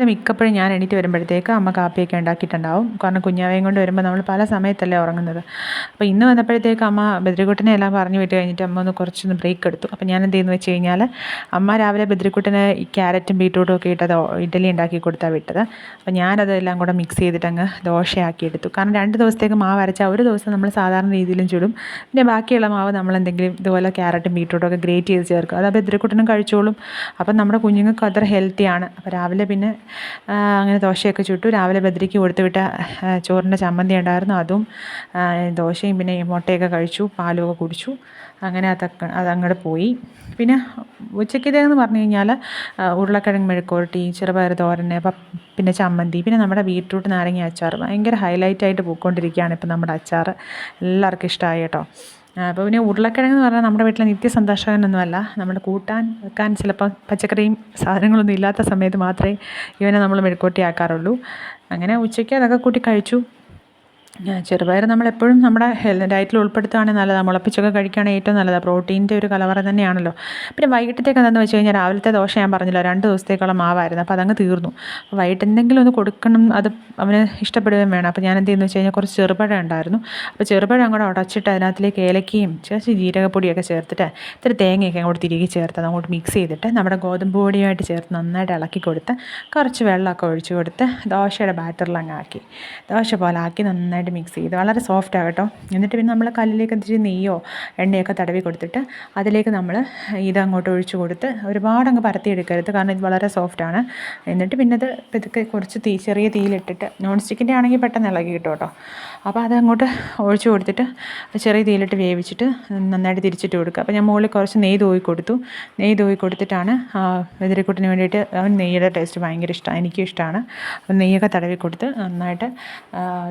മിക്കപ്പോഴും ഞാൻ എണീറ്റ് വരുമ്പോഴത്തേക്ക് അമ്മ കാപ്പിയൊക്കെ ഉണ്ടാക്കിയിട്ടുണ്ടാവും. കാരണം കുഞ്ഞാവയും കൊണ്ട് വരുമ്പോൾ നമ്മൾ പല സമയത്തല്ലേ ഉറങ്ങുന്നത്. അപ്പോൾ ഇന്ന് വന്നപ്പോഴത്തേക്ക് അമ്മ ബദ്രിക്കുട്ടനെ എല്ലാം പറഞ്ഞു വിട്ട് കഴിഞ്ഞിട്ട് അമ്മ കുറച്ചൊന്ന് ബ്രേക്ക് എടുത്തു. അപ്പോൾ ഞാൻ എന്ത് ചെയ്യുന്നു വെച്ച് കഴിഞ്ഞാൽ അമ്മ രാവിലെ ബദ്രിക്കുട്ടന് ഈ ക്യാരറ്റും ബീട്രൂട്ടും ഒക്കെ ഇട്ടത് ഇഡ്ഡലി ഉണ്ടാക്കി കൊടുത്താൽ വിട്ടത്. അപ്പോൾ ഞാനതെല്ലാം കൂടെ മിക്സ് ചെയ്തിട്ട് അങ്ങ് ദോശയാക്കി എടുത്തു. കാരണം 2 ദിവസത്തേക്ക് മാവ് അരച്ചാൽ ഒരു ദിവസം നമ്മൾ സാധാരണ രീതിയിലും ചുടും, പിന്നെ ബാക്കിയുള്ള മാവ് നമ്മളെന്തെങ്കിലും ഇതുപോലെ ക്യാരറ്റും ബീട്രൂട്ടും ഒക്കെ ഗ്രേറ്റ് ചെയ്ത് ചേർക്കും. അത് ബദ്രിക്കുട്ടനും കഴിച്ചോളും. അപ്പം നമ്മുടെ കുഞ്ഞുങ്ങൾക്ക് അത്ര ഹെൽത്തിയാണ്. അപ്പോൾ രാവിലെ പിന്നെ അങ്ങനെ ദോശയൊക്കെ ചുട്ടു. രാവിലെ ബദ്രിക്ക് കൊടുത്തു വിട്ട ചോറിൻ്റെ ചമ്മന്തി ഉണ്ടായിരുന്നു, അതും ദോശയും പിന്നെ മുട്ടയൊക്കെ കഴിച്ചു, പാലുമൊക്കെ കുടിച്ചു. അങ്ങനെ അതങ്ങോട്ട് പോയി. പിന്നെ ഉച്ചയ്ക്കത്തേക്കെന്ന് പറഞ്ഞു കഴിഞ്ഞാൽ ഉരുളക്കിഴങ്ങ് മെഴുക്കുവരട്ടി, ചെറുപയർ തോരൻ, പിന്നെ ചമ്മന്തി, പിന്നെ നമ്മുടെ ബീട്രൂട്ട് നാരങ്ങ അച്ചാർ ഭയങ്കര ഹൈലൈറ്റായിട്ട് പോയിക്കൊണ്ടിരിക്കുകയാണ് ഇപ്പം നമ്മുടെ അച്ചാർ. എല്ലാവർക്കും ഇഷ്ടമായി കേട്ടോ. അപ്പോൾ പിന്നെ ഉരുളക്കിഴങ്ങ് എന്ന് പറഞ്ഞാൽ നമ്മുടെ വീട്ടിലെ നിത്യസന്ദർശകനൊന്നുമല്ല. നമ്മൾ കൂട്ടാൻ വെക്കാൻ ചിലപ്പോൾ പച്ചക്കറിയും സാധനങ്ങളൊന്നും ഇല്ലാത്ത സമയത്ത് മാത്രമേ ഇവനെ നമ്മൾ മെഴുക്കുവരട്ടി ആക്കാറുള്ളൂ. അങ്ങനെ ഉച്ചയ്ക്ക് അതൊക്കെ കൂട്ടി കഴിച്ചു. ചെറുപയർ നമ്മളെപ്പോഴും നമ്മുടെ ഡയറ്റിൽ ഉൾപ്പെടുത്തുകയാണെങ്കിൽ നല്ലതാണ്. മുളപ്പിച്ചൊക്കെ കഴിക്കുകയാണെങ്കിൽ ഏറ്റവും നല്ലതാണ്. പ്രോട്ടീൻ്റെ ഒരു കലവറ തന്നെയാണല്ലോ. പിന്നെ വൈകിട്ടത്തേക്ക് എന്താണെന്ന് വെച്ച് കഴിഞ്ഞാൽ രാവിലത്തെ ദോശ ഞാൻ പറഞ്ഞല്ലോ 2 ദിവസത്തേക്കുള്ള മാവായിരുന്നു. അപ്പോൾ അതങ്ങ് തീർന്നു. അപ്പോൾ വൈകിട്ട് എന്തെങ്കിലും ഒന്ന് കൊടുക്കണം, അത് അവന് ഇഷ്ടപ്പെടുകയും വേണം. അപ്പോൾ ഞാൻ എന്ത് ചെയ്യുന്നു വെച്ച് കഴിഞ്ഞാൽ കുറച്ച് ചെറുപഴം ഉണ്ടായിരുന്നു. അപ്പോൾ ചെറുപഴം അങ്ങോട്ട് ഉടച്ചിട്ട് അതിനകത്തിലേക്ക് ഏലക്കയും കുറച്ച് ജീരകപ്പൊടിയൊക്കെ ചേർത്തിട്ട് ഇത്തിരി തേങ്ങയൊക്കെ അങ്ങോട്ട് തിരികെ ചേർത്ത് അതങ്ങോട്ട് മിക്സ് ചെയ്തിട്ട് നമ്മുടെ ഗോതമ്പ് പൊടിയുമായിട്ട് ചേർത്ത് നന്നായിട്ട് ഇളക്കി കൊടുത്ത് കുറച്ച് വെള്ളമൊക്കെ ഒഴിച്ച് കൊടുത്ത് ദോശയുടെ ബാറ്ററിലങ്ങ് ആക്കി ദോശ പോലെ ആക്കി നന്നായിട്ട് മിക്സ് ചെയ്ത് വളരെ സോഫ്റ്റാണ് കേട്ടോ. എന്നിട്ട് പിന്നെ നമ്മൾ കല്ലിലേക്ക് ഇത്തിരി നെയ്യോ എണ്ണയൊക്കെ തടവി കൊടുത്തിട്ട് അതിലേക്ക് നമ്മൾ ഇതങ്ങോട്ട് ഒഴിച്ച് കൊടുത്ത് ഒരുപാടങ്ങ് പരത്തിയെടുക്കരുത്, കാരണം ഇത് വളരെ സോഫ്റ്റാണ്. എന്നിട്ട് പിന്നെ അത് ഇതൊക്കെ കുറച്ച് ചെറിയ തീയിലിട്ടിട്ട്, നോൺ സ്റ്റിക്കിൻ്റെ ആണെങ്കിൽ പെട്ടെന്ന് ഇളകി കിട്ടും കേട്ടോ. അപ്പോൾ അതങ്ങോട്ട് ഒഴിച്ച് കൊടുത്തിട്ട് ചെറിയ തീയിലിട്ട് വേവിച്ചിട്ട് നന്നായിട്ട് തിരിച്ചിട്ട് കൊടുക്കുക. അപ്പോൾ ഞാൻ മുകളിൽ കുറച്ച് നെയ്യ് തൂവി കൊടുത്തിട്ടാണ് ബദ്രിക്കുട്ടന് വേണ്ടിയിട്ട്. അവൻ നെയ്യുടെ ടേസ്റ്റ് ഭയങ്കര ഇഷ്ടമാണ്, എനിക്കും ഇഷ്ടമാണ്. അപ്പം നെയ്യൊക്കെ തടവി കൊടുത്ത് നന്നായിട്ട്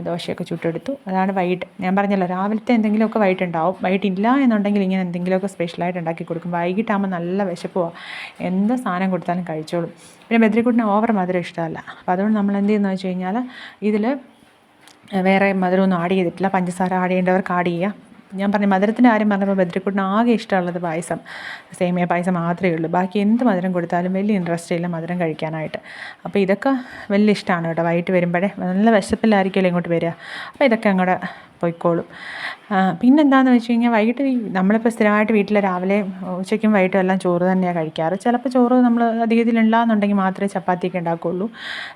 ദോശയൊക്കെ ചുട്ടെടുത്തു. അതാണ് വൈകിട്ട്. ഞാൻ പറഞ്ഞല്ലോ രാവിലത്തെ എന്തെങ്കിലുമൊക്കെ വൈകിട്ടുണ്ടാവും. വൈകിട്ടില്ല എന്നുണ്ടെങ്കിൽ ഇങ്ങനെ എന്തെങ്കിലുമൊക്കെ സ്പെഷ്യലായിട്ട് ഉണ്ടാക്കി കൊടുക്കും. വൈകിട്ടാകുമ്പോൾ നല്ല വിശപ്പുമാണ്, എന്ത് സാധനം കൊടുത്താലും കഴിച്ചോളും. പിന്നെ ബദ്രിക്കുട്ടന് ഓവർ മധുരം ഇഷ്ടമല്ല. അപ്പോൾ അതുകൊണ്ട് നമ്മൾ എന്ത് ചെയ്യുന്നത് വെച്ച് കഴിഞ്ഞാൽ ഇതിൽ വേറെ മധുരമൊന്നും ആഡ് ചെയ്തിട്ടില്ല. പഞ്ചസാര ആഡ് ചെയ്യേണ്ടവർക്ക് ആഡ് ചെയ്യുക. ഞാൻ പറഞ്ഞു മധുരത്തിൻ്റെ കാര്യം പറഞ്ഞപ്പോൾ ബദ്രിക്കുട്ടന് ആകെ ഇഷ്ടമുള്ളത് പായസം, സേമിയ പായസം മാത്രമേ ഉള്ളൂ. ബാക്കി എന്ത് മധുരം കൊടുത്താലും വലിയ ഇൻട്രസ്റ്റ് ഇല്ല മധുരം കഴിക്കാനായിട്ട്. അപ്പോൾ ഇതൊക്കെ വലിയ ഇഷ്ടമാണ് കേട്ടോ. വൈകിട്ട് വരുമ്പോഴേ നല്ല വിശപ്പില്ലായിരിക്കുമല്ലോ ഇങ്ങോട്ട് വരിക. അപ്പോൾ ഇതൊക്കെ അങ്ങോട്ട് പോയിക്കോളും. പിന്നെന്താണെന്ന് വെച്ച് കഴിഞ്ഞാൽ വൈകിട്ട് നമ്മളിപ്പോൾ സ്ഥിരമായിട്ട് വീട്ടിൽ രാവിലെ ഉച്ചയ്ക്കും വൈകിട്ടും എല്ലാം ചോറ് തന്നെയാണ് കഴിക്കാറ്. ചിലപ്പോൾ ചോറ് നമ്മൾ അധികത്തിലില്ലാന്നുണ്ടെങ്കിൽ മാത്രമേ ചപ്പാത്തിയൊക്കെ ഉണ്ടാക്കുകയുള്ളൂ.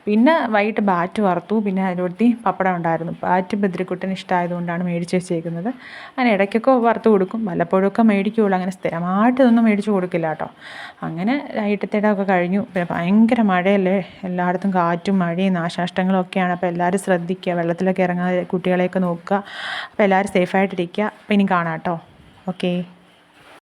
പിന്നെ വൈകിട്ട് ബാറ്റ് വറുത്തു, പിന്നെ അതിലൊരുത്തി പപ്പടം ഉണ്ടായിരുന്നു. ബാറ്റ് ബദ്രിക്കുട്ടന് ഇഷ്ടമായതുകൊണ്ടാണ് മേടിച്ച് വെച്ചേക്കുന്നത്. അങ്ങനെ ഇടയ്ക്കൊക്കെ വറുത്ത് കൊടുക്കും, വല്ലപ്പോഴൊക്കെ മേടിക്കുകയുള്ളൂ. അങ്ങനെ സ്ഥിരമായിട്ട് ഇതൊന്നും മേടിച്ച് കൊടുക്കില്ല കേട്ടോ. അങ്ങനെ വൈകിട്ടത്തേടൊക്കെ കഴിഞ്ഞു. പിന്നെ ഭയങ്കര മഴയല്ലേ, എല്ലായിടത്തും കാറ്റും മഴയും നാശനഷ്ടങ്ങളും ഒക്കെയാണ്. അപ്പോൾ എല്ലാവരും ശ്രദ്ധിക്കുക, വെള്ളത്തിലൊക്കെ ഇറങ്ങാതെ കുട്ടികളെയൊക്കെ നോക്കുക. അപ്പോൾ എല്ലാവരും സേഫായിട്ടിരിക്കുക. അപ്പോൾ ഇനി കാണാം കേട്ടോ. ഓക്കേ.